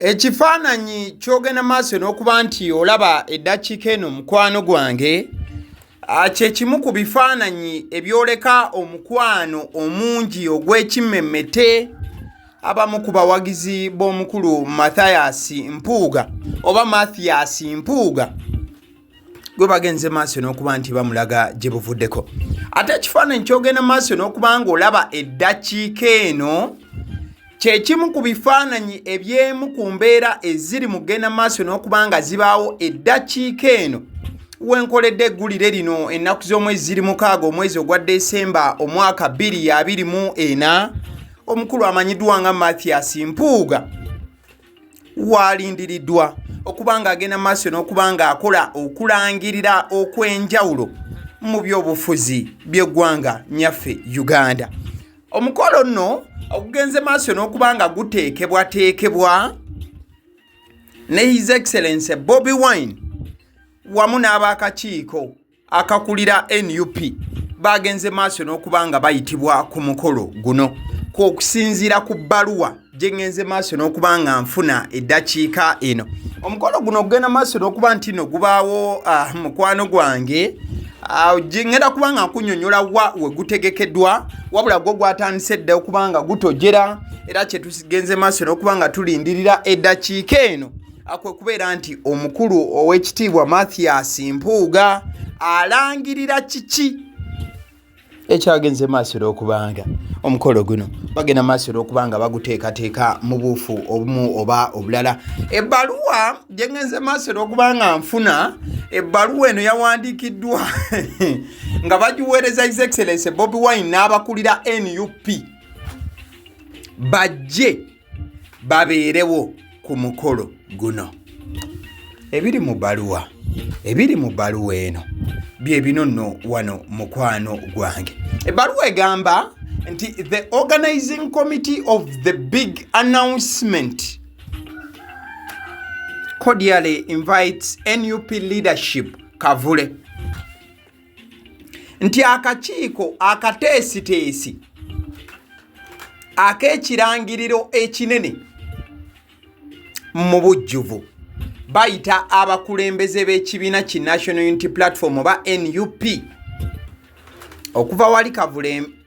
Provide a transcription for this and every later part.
Ekifaananyi kyogenda maaso n'okuba nti olaba eddakiika eno mukwano gwange kye kimu ku bifaananyi ebyoleka omukwano omungi ogw'ekimmemmete abamu ku bawagizi b'omukulu Mpuuga oba Mathias Mpuuga gwe bagenze maaso n'okuba nti bamulaga gye buvuddeko. Ate ekifaananyi kyogenda maaso n'okuba ng'olaba eddakiika eno kye kimu ku bifaananyi eby'emu ku mbeera eziri mu kugenda maaso n'okuba nga zibaawo eddakiika eno wenkoledde eggulire lino ennaku z'omwezi ziri 6 omwezi ogwa Desemba omwaka 2024 omukulu amanyiddwa nga Mathias Mpuuga walindiriddwa okuba ng'agenda maaso n'okuba ng'akola okulangirira okw'enjawulo mu by'obufuzi by'eggwanga nyaffe Uganda. Omukolo nno ogugenze maaso n'okuba nga guteekebwateekebwa ne His Excellency Bobi wamu n'abakakiiko akakulira NUP bagenze maaso n'okuba nga bayitibwa ku mukolo guno kw'okusinziira ku bbaluwa gye ngenze maaso n'okuba nga nfuna eddakiika eno. Omukolo guno ogenda maaso n'okuba nti no gubaawo mukwano gwange ngenda kuba nga nkunyonyola we gutegekeddwa wabula gwo gwatandise dda okuba nga gutojera era kye tugenze maaso n'okuba nga tulindirira eddakiika eno kwe kubeera nti omukulu ow'ekitiibwa Mathias Mpuuga alangirira kiki ekyagenze maaso n'okubanga omukolo guno bagenda maaso n'okubanga baguteekateeka mu buufu obumu oba obulala. Ebbaluwa gye ngenze maaso n'okubanga nfuna ebbaluwa eno yawandiikiddwa nga bagiweereza His Excellency Bobi n'abakulira NUP bajje babeerewo ku mukolo guno. Ebiri mu bbaluwa eno bye bino nno wano mukwano gwange. Ebbaluwa egamba nti the organizing committee of the big announcement cordially invites NUP leadership Kavule nti akakiiko akateesiteesi ak'ekirangiriro ekinene mu bujjuvu bayita abakulembeze b'ekibiina ki National Unity Platform oba NUP okuva wali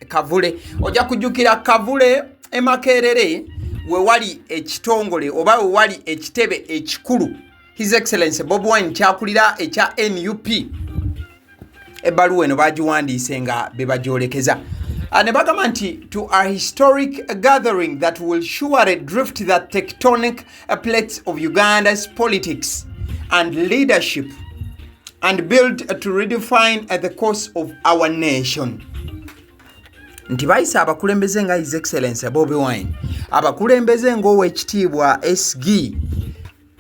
Kavule ojja kujjukira Kavule Makerere we wali ekitongole oba we wali ekitebe ekikulu His Excellency Bobi kyakulira ekya NUP. Ebbaluwa eno bagiwandiise nga bebagyolekeza ne bagamba nti to a historic gathering that will surely drift the tectonic plates of Uganda's politics and leadership and build to redefine the course of our nation. Nti bayisa abakulembeze nga His Excellency Bobi abakulembeze ng'owekitiibwa SG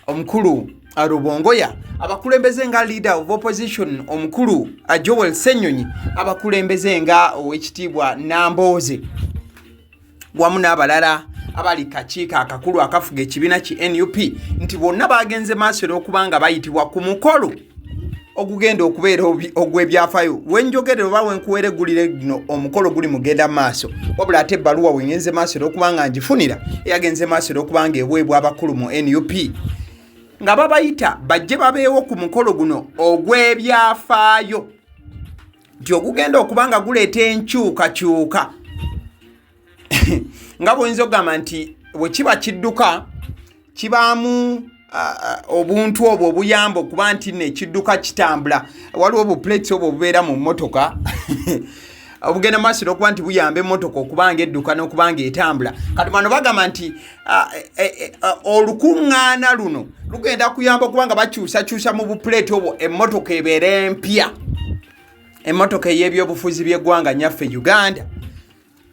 omukulu Rubongoya, abakulembeze nga leader of opposition omukulu Joel Ssenyonyi, abakulembeze nga owekitiibwa Nambooze wamu n'abalala abali kakiiko akakulu akafuga ekibiina ki NUP nti bonna bagenze maaso n'okuba nga bayitibwa ku mukolo ogugenda okubeera ogw'ebyafaayo. Wenjogerera oba wenkuweera eggulire lino omukolo guli mugenda maaso wabula ate ebbaluwa wengenze maaso n'okuba nga ngifunira eyagenze maaso n'okuba nga eweebwa abakulu mu NUP nga babayita bajje babeewo ku mukolo guno ogw'ebyafaayo nti ogugenda okuba nga guleeta enkyukakyuka nga bw'oyinza okugamba nti bwe kiba kidduka kibaamu obuntu obwo obuyamba okuba nti nekidduka kitambula. Waliwo obuplates obwo obubeera mu mmotoka obugenda maaso n'okuba nti buyamba emmotoka okuba nga edduka n'okuba nga etambula. Kati bano bagamba nti olukuŋŋaana luno lugenda kuyamba okuba nga bakyusakyusa mu buplate obwo emmotoka ebeera empya, emmotoka ey'ebyobufuzi by'eggwanga nyaffe Uganda.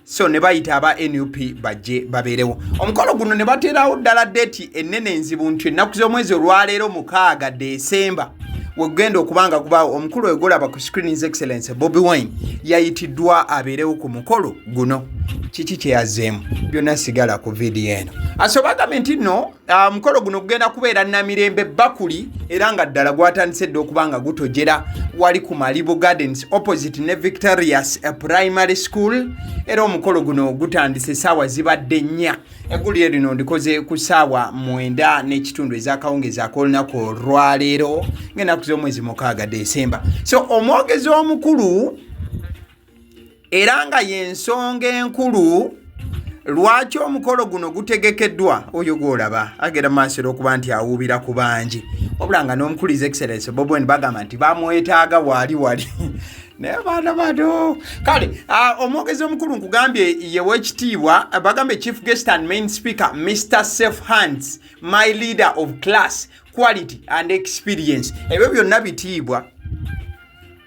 So ne bayita aba NUP bajje babeerewo. Omukolo guno ne bateerawo ddala date ennene enzibu nti ennaku z'omwezi olwaleero 6 Desemba wegenda okubanga kubaawo omukulu oyo golaba ku screen his excellence Bobi Wine yayitiddwa abeerewo ku mukolo guno. Kiki kye yazzeemu byonna sigala ku vidiyo eno. Asobagambye nti nno mukolo guno gugenda kubeera Namirembe Bakuli era nga ddala gwatandise dde okubanga gutojera wali ku Malibu Gardens opposite ne Victorious Primary School era omukolo guno gutandise essaawa zibadde 4. Eggulire lino ndikoze ku ssaawa 9 n'ekitundu ez'akawungezi ak'olunaku olwaleero ng'ennaku z'omwezi 6 Desemba. So omwogezi omukulu era nga y'ensonga enkulu lwaki omukolo guno gutegekeddwa oyo gwolaba agenda maaso okuba nti awuubira ku bangi wabula nga n'omukulu his excellence Bobi Wine bagamba nti bamwetaaga wali naye baana bato kale omwogezi omukulu nkugambye yeweekitiibwa bagambye chief guest and main speaker Mr. Safe Hands my leader of class quality and experience ebyo byonna bitiibwa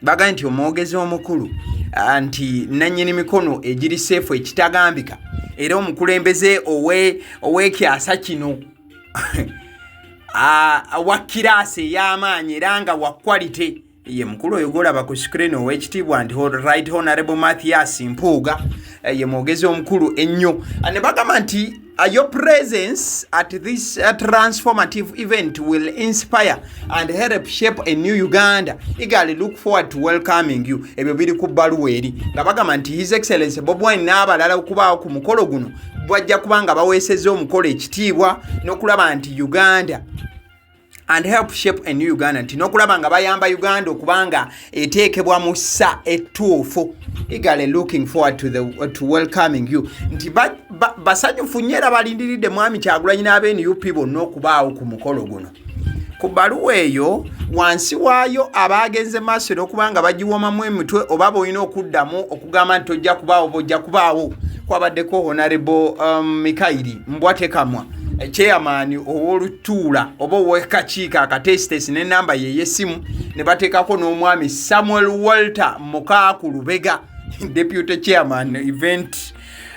bagambye nti omwogezi omukulu anti nannyini mikono egiri seefu ekitagambika era omukulembeze ow'ekyasa kino wa kiraasi ey'amaanyi era nga wa quality ye mukulu oyo golaba ku screen ow'ekitiibwa nti right honorable Mathias Mpuuga ye mwogezi omukulu ennyo ne bagamba nti your presence at this transformative event will inspire and help shape a new Uganda. Eagerly look forward to welcoming you. Ebyo biri ku bbaluwa eri nga bagamba nti his excellence Bobi Wine n'abalala okubaawo ku mukolo guno bwajja kubanga baweesezza omukolo ekitiibwa n'okulaba nti Uganda and help shape a new Uganda nti n'okulaba nga bayamba Uganda okubanga eteekebwa mu ssa ettuufu. Eagerly looking forward to welcoming you. Nti basanyufu nnyo era balindiridde mwami Kyagulanyi n'aba-NUP bonna okubaawo ku mukolo guno. Ku bbaluwa eyo wansi waayo abaagenze maaso okubanga bagiwomamu emitwe oba boolina okuddamu okugamba nti ojja kubaawo bojja kubaawo kwabaddeko Honorable Mikairi Mbwatekamwa chairman ow'olutuula oba ow'ekakiiko akatesitesi n'ennamba ye y'essimu ne bateekako n'omwami Samuel Walter Mukaaku Lubega deputy chairman event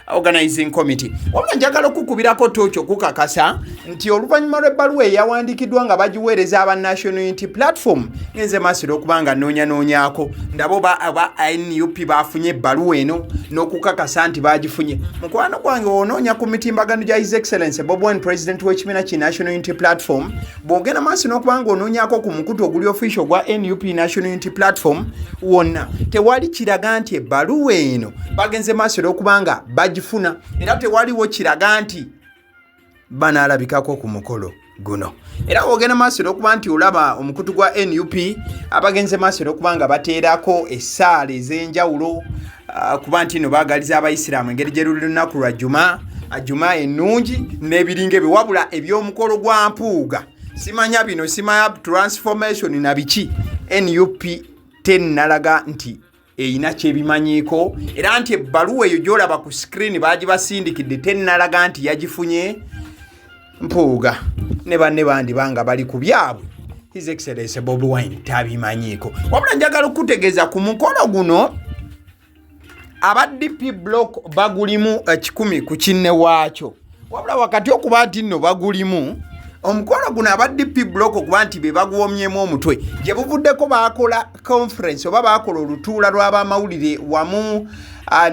organizing committee. Wabula njagala okukubirako tookyo kukakasa nti oluvannyuma lw'ebbaluwa eyawandiikiddwa nga bagiweereza aba National Unity Platform ngenze maaso okubanga noonyaako ndabo aba NUP baafunye ebbaluwa eno n'okukakasa nti baagifunye. Mukwano gwange onoonya ku mitimbagano gya his excellence Bobi Wine president w'ekibiina ki National Unity Platform bw'ogenda maaso n'okubanga onoonyaako ku mukutu oguli official gwa NUP National Unity Platform wonna tewali kiraga nti ebbaluwa eno bagenze maaso n'okubanga gifuna era tewaliwo kiraga nti banaalabikako ku mukolo guno. Era ogenda maaso okuba nti olaba omukutu gwa NUP abagenze maaso okuba nga bateerako essaala ez'enjawulo kuba nti no baagaliza abayisiraamu engeri gye luli lunaku lwa Juma ennungi n'ebiringa ebyo wabula eby'omukolo gwa Mpuuga simanya bino simanya transformation na biki NUP tennalaga nti eyina kyebimanyiiko era nti ebbaluwa eyo gyolaba ku screen baagibasindikidde tennalaga nti yagifunye Mpuuga ne banne bandi banga bali ku byabwe his excellence Bobi Wine tabimanyiiko. Wabula njagala okutegeeza ku mukolo guno aba DP block bagulimu 10 ku kinne waakyo wabula wakati okuba nti nno bagulimu omukolo guno aba DP block okuba nti be baguwomyemu omutwe gye buvuddeko baakola conference oba baakola olutuula lw'abamawulire wamu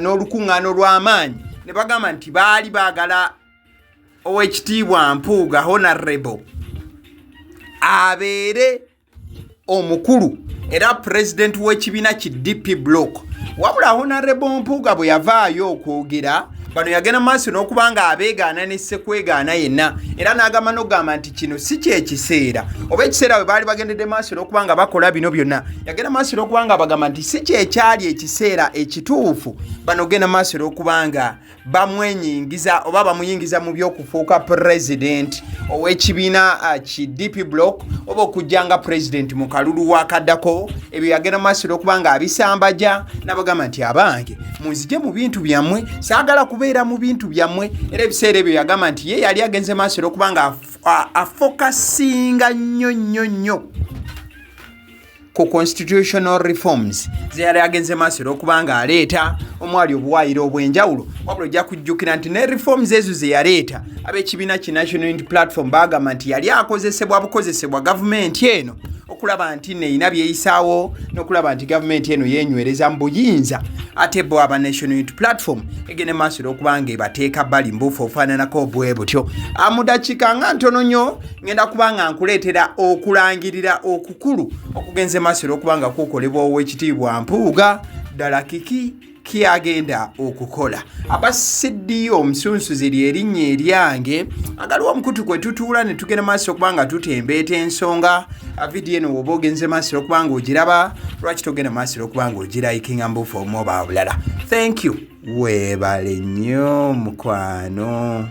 n'olukuŋŋaano lw'amaanyi ne bagamba nti baali baagala ow'ekitiibwa Mpuuga honorable abeere omukulu era president w'ekibiina ki DP block wabula honorable Mpuuga bwe yavaayo okwogera bano yagenda maaso n'okuba nga abeegaana ne ssekwegaana yenna era n'agamba n'ogamba nti kino si kyekiseera oba ekiseera bwe baali bagendedde maaso n'okuba nga bakola bino byonna yagenda maaso n'okuba nga bagamba nti si kyekyali ekiseera ekituufu bano genda maaso n'okuba nga bamwenyingiza oba bamuyingiza mu by'okufuuka president ow'ekibiina ki DP block oba okujjanga president mu kalulu wakaddako ebyo yagenda maaso n'okuba nga abisambaja n'abagamba nti abange munzije mu bintu byammwe saagala kubeera mu bintu byammwe era ebiseera ebyo yagamba nti ye yali agenze maaso okuba nga afokasinga nnyo ku constitutional reforms ze yali agenze maaso okuba nga aleeta omwali obuwaayiro obw'enjawulo wabula ojja kujjukira nti ne reforms ezo ze yaleeta ab'ekibiina ki National Unity Platform bagamba nti yali akozesebwa bukozesebwa gavumenti eno okulaba nti neeyina byeyisaawo n'okulaba nti gavumenti eno yeenywereza mu buyinza ate bo aba National Unity Platform egende maaso okubanga ebateeka bbali mbuufu ofaananako bwe butyo. Mu dakiika nga ntono nnyo ngenda kubanga nkuleetera okulangirira okukulu okugenze maaso okubanga kukolebwa Oweekitiibwa Mpuuga ddala kiki kyagenda okukola. Abasiddyo omusunsuzi ly'erinnya eryange agaliwo omukutu kwe tutuula ne tugenda maaso okubanga tutembeeta ensonga. Vidiyo eno woba ogenze maaso okubanga ogiraba lwaki togenda maaso okubanga ogirayikinga mbuufu omu oba bulala. Thank you. Weebale nnyo mukwano.